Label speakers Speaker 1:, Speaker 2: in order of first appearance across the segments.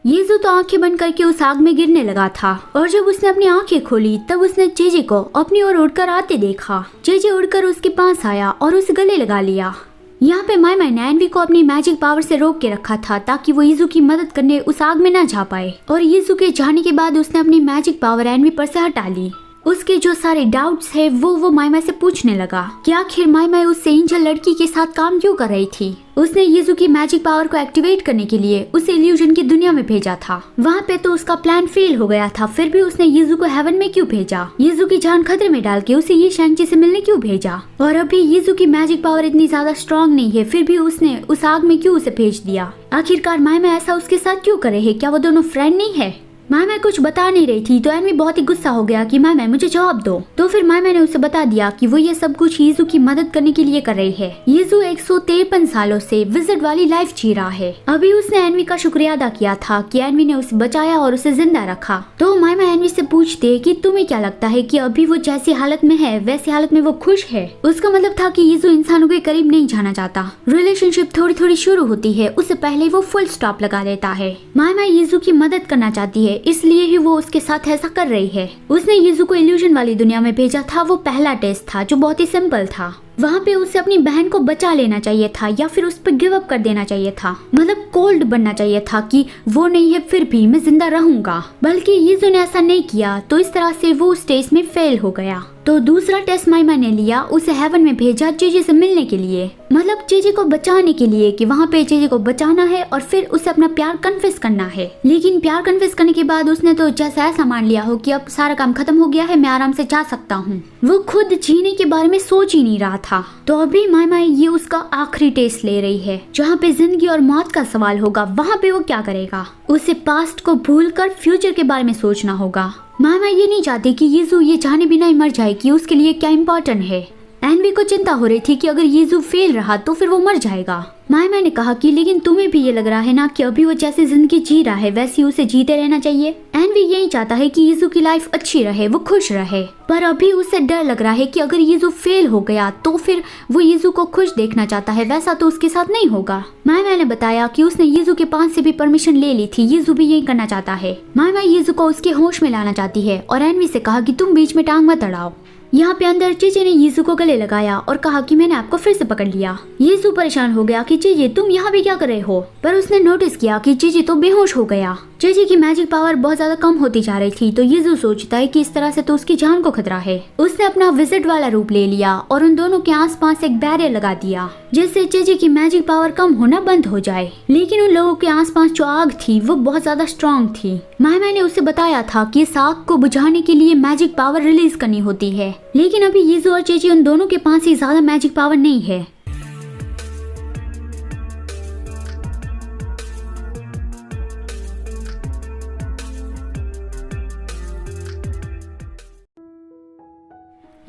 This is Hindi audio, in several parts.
Speaker 1: यीजू तो आंखें बंद करके उस आग में गिरने लगा था और जब उसने अपनी आंखें खोली तब उसने जेजे को अपनी ओर उड़कर आते देखा। जेजे उड़कर उसके पास आया और उसे गले लगा लिया। यहाँ पे माई ने एनवी को अपनी मैजिक पावर से रोक के रखा था ताकि वो यीजू की मदद करने उस आग में न जा पाए। और यीजू के जाने के बाद उसने अपनी मैजिक पावर एनवी पर से हटा ली। उसके जो सारे डाउट्स है वो माइमा से पूछने लगा कि आखिर माइमा उस एंजल लड़की के साथ काम क्यों कर रही थी। उसने यीजू की मैजिक पावर को एक्टिवेट करने के लिए उसे इल्यूजन की दुनिया में भेजा था। वहाँ पे तो उसका प्लान फेल हो गया था, फिर भी उसने यीजू को हेवन में क्यों भेजा? यीजू की जान खतरे में डाल के उसे ये शैंग-ची से मिलने क्यों भेजा? और अभी यीजू की मैजिक पावर इतनी ज्यादा स्ट्रॉन्ग नहीं है, फिर भी उसने उस आग में क्यों उसे भेज दिया? आखिरकार माइमा ऐसा उसके साथ क्यों करे है? क्या वो दोनों फ्रेंड नहीं है? माइमा कुछ बता नहीं रही थी तो एनवी बहुत ही गुस्सा हो गया कि माइमा मुझे जवाब दो। तो फिर माइमा ने उसे बता दिया कि वो ये सब कुछ यीजू की मदद करने के लिए कर रही है। यीजू 153 सालों से विजिट वाली लाइफ जी रहा है। अभी उसने एनवी का शुक्रिया अदा किया था कि एनवी ने उसे बचाया और उसे जिंदा रखा। तो माइमा एनवी से पूछते कि तुम्हें क्या लगता है कि अभी वो जैसी हालत में है वैसी हालत में वो खुश है? उसका मतलब था कि यीजू इंसानों के करीब नहीं जाना चाहता। रिलेशनशिप थोड़ी थोड़ी शुरू होती है, उससे पहले वो फुल स्टॉप लगा देता है। माइमा यीजू की मदद करना चाहती है, इसलिए ही वो उसके साथ ऐसा कर रही है। उसने यीजू को इल्यूजन वाली दुनिया में भेजा था। वो पहला टेस्ट था जो बहुत ही सिंपल था। वहाँ पे उसे अपनी बहन को बचा लेना चाहिए था या फिर उस पर गिव अप कर देना चाहिए था। मतलब कोल्ड बनना चाहिए था कि वो नहीं है फिर भी मैं जिंदा रहूंगा। बल्कि यीजू ने ऐसा नहीं किया, तो इस तरह से वो उस टेस्ट में फेल हो गया। तो दूसरा टेस्ट माइमा ने लिया, उसे हेवन में भेजा जेजे से मिलने के लिए। मतलब जेजे को बचाने के लिए कि वहाँ पे जेजे को बचाना है और फिर उसे अपना प्यार कन्फेस करना है। लेकिन प्यार कन्फेस करने के बाद उसने तो जैसा ऐसा मान लिया हो कि अब सारा काम खत्म हो गया है, मैं आराम से जा सकता हूँ। वो खुद जीने के बारे में सोच ही नहीं रहा था। तो अभी माइमा ये उसका आखिरी टेस्ट ले रही है जहाँ पे जिंदगी और मौत का सवाल होगा। वहाँ पे वो क्या करेगा? उसे पास्ट को भूलकर फ्यूचर के बारे में सोचना होगा। माइमा ये नहीं चाहती कि यीजू ये जाने बिना ही मर जाए कि उसके लिए क्या इम्पोर्टेंट है। एनवी को चिंता हो रही थी कि अगर यीजू फेल रहा तो फिर वो मर जाएगा। माइमा ने कहा कि लेकिन तुम्हें भी ये लग रहा है ना कि अभी वो जैसी जिंदगी जी रहा है वैसी उसे जीते रहना चाहिए। एनवी यही चाहता है कि यीजू की लाइफ अच्छी रहे, वो खुश रहे। पर अभी उसे डर लग रहा है कि अगर यीजू फेल हो गया तो फिर वो यीजू को खुश देखना चाहता है, वैसा तो उसके साथ नहीं होगा। माइमा ने बताया कि उसने यीजू के पास से भी परमिशन ले ली थी, यीजू भी यही करना चाहता है। माइमा यीजू को उसके होश में लाना चाहती है और एनवी से कहा कि तुम बीच में टांग मत अड़ाओ। यहाँ पे अंदर चीची ने यीजू को गले लगाया और कहा कि मैंने आपको फिर से पकड़ लिया। यीजू परेशान हो गया कि चीची तुम यहाँ भी क्या कर रहे हो? पर उसने नोटिस किया कि चीची तो बेहोश हो गया। चीची की मैजिक पावर बहुत ज्यादा कम होती जा रही थी, तो यीजू सोचता है कि इस तरह से तो उसकी जान को खतरा है। उसने अपना विजिट वाला रूप ले लिया और उन दोनों के आसपास एक बैरियर लगा दिया जिससे चीची की मैजिक पावर कम होना बंद हो जाए। लेकिन उन लोगों के आसपास जो आग थी वो बहुत ज्यादा स्ट्रॉन्ग थी। माइमा ने उसे बताया था कि इस आग को बुझाने के लिए मैजिक पावर रिलीज करनी होती है, लेकिन अभी यीजू और चीची उन दोनों के पास ही ज्यादा मैजिक पावर नहीं है।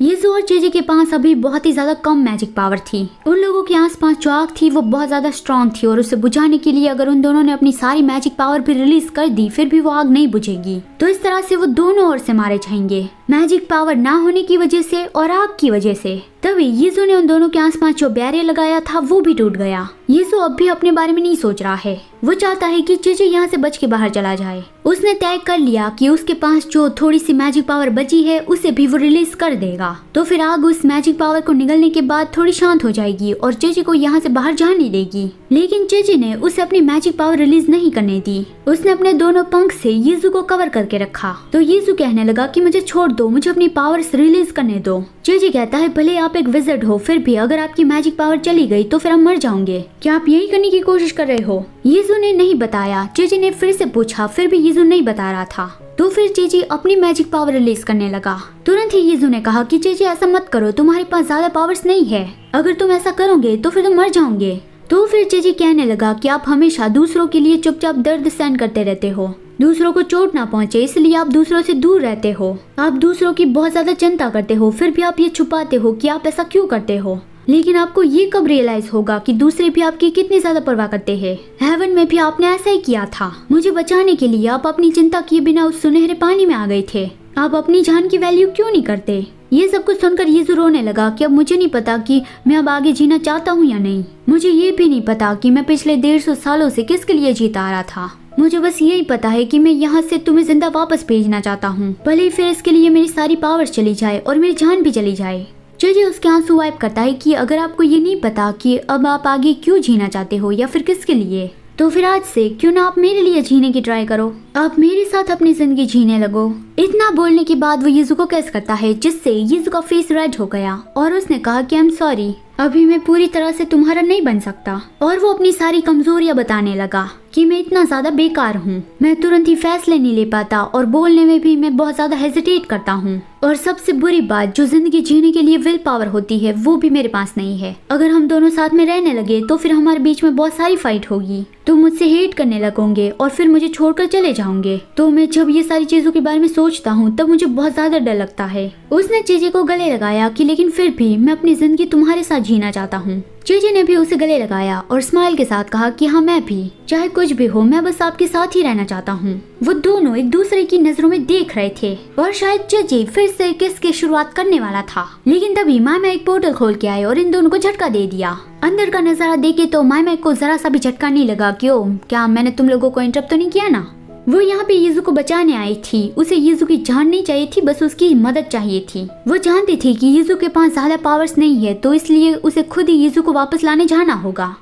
Speaker 1: यीजू और चीची के पास अभी बहुत ही ज्यादा कम मैजिक पावर थी। उन लोगों के आसपास जो आग थी वो बहुत ज्यादा स्ट्रॉन्ग थी और उसे बुझाने के लिए अगर उन दोनों ने अपनी सारी मैजिक पावर भी रिलीज कर दी फिर भी वो आग नहीं बुझेगी। तो इस तरह से वो दोनों ओर से मारे जाएंगे, मैजिक पावर ना होने की वजह से और आग की वजह से। तभी यीजू ने उन दोनों के आसपास जो बैरियर लगाया था वो भी टूट गया। यीजू अब भी अपने बारे में नहीं सोच रहा है। वो चाहता है कि चीची यहाँ से बच के बाहर चला जाए। उसने तय कर लिया कि उसके पास जो थोड़ी सी मैजिक पावर बची है उसे भी वो रिलीज कर देगा। तो फिर आग उस मैजिक पावर को निगलने के बाद थोड़ी शांत हो जाएगी और चीची को यहाँ से बाहर जाने देगी। लेकिन चीची ने उसे अपनी मैजिक पावर रिलीज नहीं करने दी। उसने अपने दोनों पंख से यीजू को कवर करके रखा। तो यीजू कहने लगा कि मुझे छोड़ दो, मुझे अपनी पावर्स रिलीज करने दो। चीची कहता है भले आप एक विजिट हो, फिर भी अगर आपकी मैजिक पावर चली गई तो फिर हम मर जाओगे। क्या आप यही करने की कोशिश कर रहे हो? यीजू ने नहीं बताया। चीची ने फिर से पूछा, फिर भी यीजू नहीं बता रहा था। तो फिर चीची अपनी मैजिक पावर रिलीज करने लगा। तुरंत ही यीजू ने कहा कि चीची ऐसा मत करो, तुम्हारे पास ज्यादा पावर्स नहीं है, अगर तुम ऐसा करोगे तो फिर तुम मर जाओगे। तो फिर चीची कहने लगा कि आप हमेशा दूसरों के लिए चुपचाप दर्द सहन करते रहते हो, दूसरों को चोट ना पहुंचे इसलिए आप दूसरों से दूर रहते हो, आप दूसरों की बहुत ज्यादा चिंता करते हो, फिर भी आप ये छुपाते हो कि आप ऐसा क्यों करते हो। लेकिन आपको ये कब रियलाइज होगा कि दूसरे भी आपकी कितनी ज्यादा परवाह करते हैं। हेवन में भी आपने ऐसा ही किया था। मुझे बचाने के लिए आप अपनी चिंता किए बिना उस सुनहरे पानी में आ गए थे। आप अपनी जान की वैल्यू क्यों नहीं करते? ये सब कुछ सुनकर यीजू रोने लगा कि अब मुझे नहीं पता कि मैं अब आगे जीना चाहता हूँ या नहीं। मुझे ये भी नहीं पता कि मैं पिछले 150 सालों से किसके लिए जीता आ रहा था। मुझे बस यही पता है कि मैं यहाँ से तुम्हें जिंदा वापस भेजना चाहता हूँ, भले ही फिर इसके लिए मेरी सारी पावर्स चली जाए और मेरी जान भी चली जाए। जेजे उसके आंसू वाइप करता है कि अगर आपको ये नहीं पता कि अब आप आगे क्यों जीना चाहते हो या फिर किसके लिए, तो फिर आज से क्यों ना आप मेरे लिए जीने की ट्राई करो, आप मेरे साथ अपनी जिंदगी जीने लगो। इतना बोलने के बाद वो यीजू को किस करता है, जिससे यीजू का फेस रेड हो गया और उसने कहा कि आई एम सॉरी, अभी मैं पूरी तरह से तुम्हारा नहीं बन सकता। और वो अपनी सारी कमजोरियां बताने लगा कि मैं इतना ज्यादा बेकार हूँ, मैं तुरंत ही फैसले नहीं ले पाता और बोलने में भी मैं बहुत ज्यादा हेजिटेट करता हूँ। और सबसे बुरी बात, जो जिंदगी जीने के लिए विल पावर होती है वो भी मेरे पास नहीं है। अगर हम दोनों साथ में रहने लगे तो फिर हमारे बीच में बहुत सारी फाइट होगी, तुम मुझसे हेट करने लगोगे और फिर मुझे छोड़कर चले जाओगे। तो मैं जब ये सारी चीजों के बारे में सोचता हूँ तब मुझे बहुत ज्यादा डर लगता है। उसने जेजे को गले लगाया कि लेकिन फिर भी मैं अपनी जिंदगी तुम्हारे साथ जीना चाहता हूँ। जेजे ने भी उसे गले लगाया और स्माइल के साथ कहा कि हाँ मैं भी, चाहे कुछ भी हो मैं बस आपके साथ ही रहना चाहता हूँ। वो दोनों एक दूसरे की नजरों में देख रहे थे और शायद जेजे फिर से किस की शुरुआत करने वाला था, लेकिन तभी माइमा एक पोर्टल खोल के आए और इन दोनों को झटका दे दिया। अंदर का नजारा देखे तो माइमा को जरा सा भी झटका नहीं लगा। क्यों, क्या मैंने तुम लोगों को इंटरप्ट तो नहीं किया ना? वो यहाँ पे यीजू को बचाने आई थी, उसे यीजू की जान नहीं चाहिए थी, बस उसकी मदद चाहिए थी। वो जानती थी कि यीजू के पास ज्यादा पावर्स नहीं है, तो इसलिए उसे खुद ही यीजू को वापस लाने जाना होगा।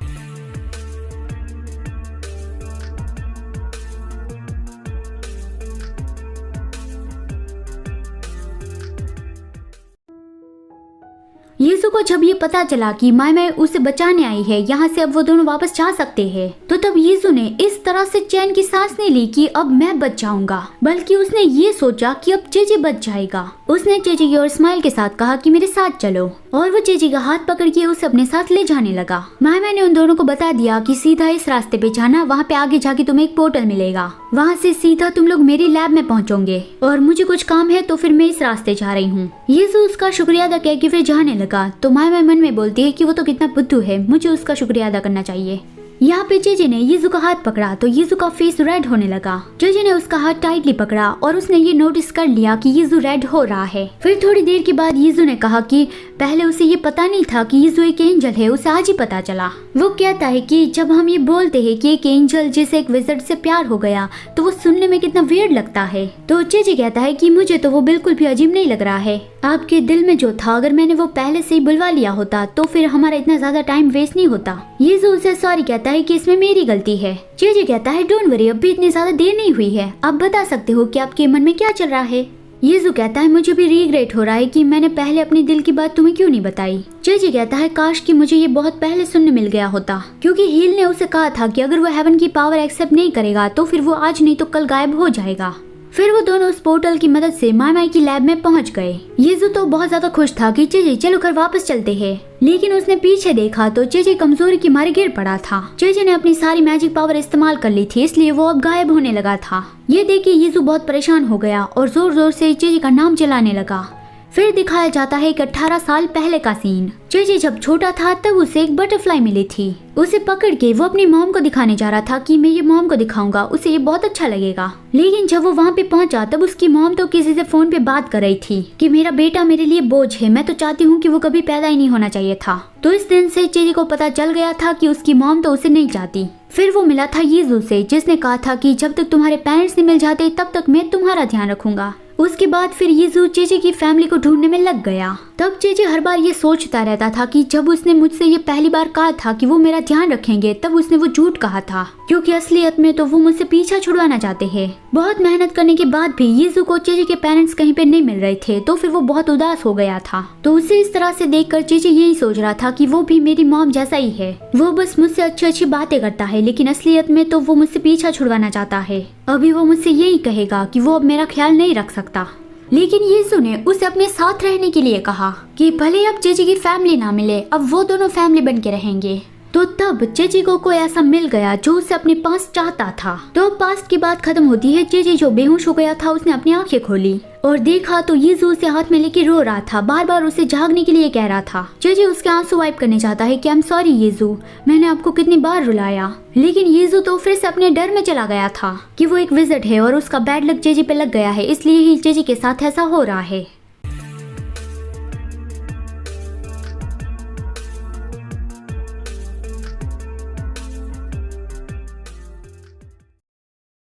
Speaker 1: यीजू को जब ये पता चला कि माइमा उसे बचाने आई है, यहाँ से अब वो दोनों वापस जा सकते हैं, तो तब यीजू ने इस तरह से चैन की सांस नहीं ली कि अब मैं बच जाऊंगा, बल्कि उसने ये सोचा कि अब जेजे बच जाएगा। उसने जेजे की और स्माइल के साथ कहा कि मेरे साथ चलो, और वो जेजे का हाथ पकड़ के उसे अपने साथ ले जाने लगा। माइमा ने उन दोनों को बता दिया कि सीधा इस रास्ते पे जाना, वहाँ पे आगे जाके तुम्हें एक पोर्टल मिलेगा, वहाँ से सीधा तुम लोग मेरी लैब में पहुँचोगे और मुझे कुछ काम है तो फिर मैं इस रास्ते जा रही हूँ। यीजू उसका शुक्रिया अदा कह के फिर जाने लगा, तो माइमा मन में बोलती है कि वो तो कितना बुद्धू है, मुझे उसका शुक्रिया अदा करना चाहिए। यहाँ पे जेजे ने यीजू का हाथ पकड़ा तो यीजू का फेस रेड होने लगा। जेजे ने उसका हाथ टाइटली पकड़ा और उसने ये नोटिस कर लिया कि यीजू रेड हो रहा है। फिर थोड़ी देर के बाद यीजू ने कहा कि पहले उसे ये पता नहीं था कि यीजू एक एंजल है, उसे आज ही पता चला। वो कहता है कि जब हम ये बोलते हैं कि एक एंजल जिसे एक विज़र्ड से प्यार हो गया तो वो सुनने में कितना वियर्ड लगता है। तो जेजे कहता है कि मुझे तो वो बिल्कुल भी अजीब नहीं लग रहा है, आपके दिल में जो था अगर मैंने वो पहले से ही बुलवा लिया होता तो फिर हमारा इतना ज्यादा टाइम वेस्ट नहीं होता। यीजू उसे सॉरी कहता है कि इसमें मेरी गलती है। जेजे कहता है डोंट वरी, अभी इतनी ज्यादा देर नहीं हुई है, आप बता सकते हो कि आपके मन में क्या चल रहा है। यीजू कहता है मुझे भी रिग्रेट हो रहा है कि मैंने पहले अपने दिल की बात तुम्हें क्यों नहीं बताई। जेजे कहता है काश कि मुझे ये बहुत पहले सुनने मिल गया होता, क्योंकि हील ने उसे कहा था कि अगर वो हेवन की पावर एक्सेप्ट नहीं करेगा तो फिर वो आज नहीं तो कल गायब हो जाएगा। फिर वो दोनों उस पोर्टल की मदद से माइमा की लैब में पहुंच गए। यीजू तो बहुत ज्यादा खुश था कि जेजे चलो घर वापस चलते हैं, लेकिन उसने पीछे देखा तो जेजे कमजोरी की मारे गिर पड़ा था। जेजे ने अपनी सारी मैजिक पावर इस्तेमाल कर ली थी, इसलिए वो अब गायब होने लगा था। ये देख के यीजू बहुत परेशान हो गया और जोर जोर से जेजे का नाम चिल्लाने लगा। फिर दिखाया जाता है एक 18 साल पहले का सीन। जेजे जब छोटा था तब उसे एक बटरफ्लाई मिली थी, उसे पकड़ के वो अपनी मॉम को दिखाने जा रहा था कि मैं ये मॉम को दिखाऊंगा, उसे ये बहुत अच्छा लगेगा। लेकिन जब वो वहाँ पे पहुंचा तब उसकी मॉम तो किसी से फोन पे बात कर रही थी कि मेरा बेटा मेरे लिए बोझ है, मैं तो चाहती हूँ कि वो कभी पैदा ही नहीं होना चाहिए था। तो इस दिन से जेजे को पता चल गया था कि उसकी मॉम तो उसे नहीं चाहती। फिर वो मिला था यीजू से, जिसने कहा था कि जब तक तुम्हारे पेरेंट्स नहीं मिल जाते तब तक मैं तुम्हारा ध्यान रखूंगा। उसके बाद फिर यीजू जेजे की फैमिली को ढूंढने में लग गया। तब जेजे हर बार ये सोचता रहता था कि जब उसने मुझसे ये पहली बार कहा था कि वो मेरा ध्यान रखेंगे तब उसने वो झूठ कहा था, क्योंकि असलियत में तो वो मुझसे पीछा छुड़वाना चाहते हैं। बहुत मेहनत करने के बाद भी यीजू को जेजे के पेरेंट्स कहीं पे नहीं मिल रहे थे, तो फिर वो बहुत उदास हो गया था। तो उसे इस तरह से देखकर जेजे यही सोच रहा था कि वो भी मेरी मॉम जैसा ही है, वो बस मुझसे अच्छी अच्छी बातें करता है, लेकिन असलियत में तो वो मुझसे पीछा छुड़वाना चाहता है। अभी वो मुझसे यही कहेगा कि वो अब मेरा ख्याल नहीं रख सकता। लेकिन यीजू ने उसे अपने साथ रहने के लिए कहा कि भले अब जेजे की फैमिली ना मिले, अब वो दोनों फैमिली बन के रहेंगे। तो तब जेजे को कोई ऐसा मिल गया जो उसे अपने पास चाहता था। तो पास्ट की बात खत्म होती है। जेजे जो बेहोश हो गया था उसने अपनी आंखें खोली और देखा तो यीजू उसे हाथ में लेके रो रहा था, बार बार उसे जागने के लिए कह रहा था। जेजे उसके आंसू वाइप करने चाहता है कि आई एम सॉरी यीजू, मैंने आपको कितनी बार रुलाया। लेकिन यीजू तो फिर से अपने डर में चला गया था कि वो एक विज़र्ड है और उसका बैड लक जेजे पे लग गया है, इसलिए ही जेजे के साथ ऐसा हो रहा है।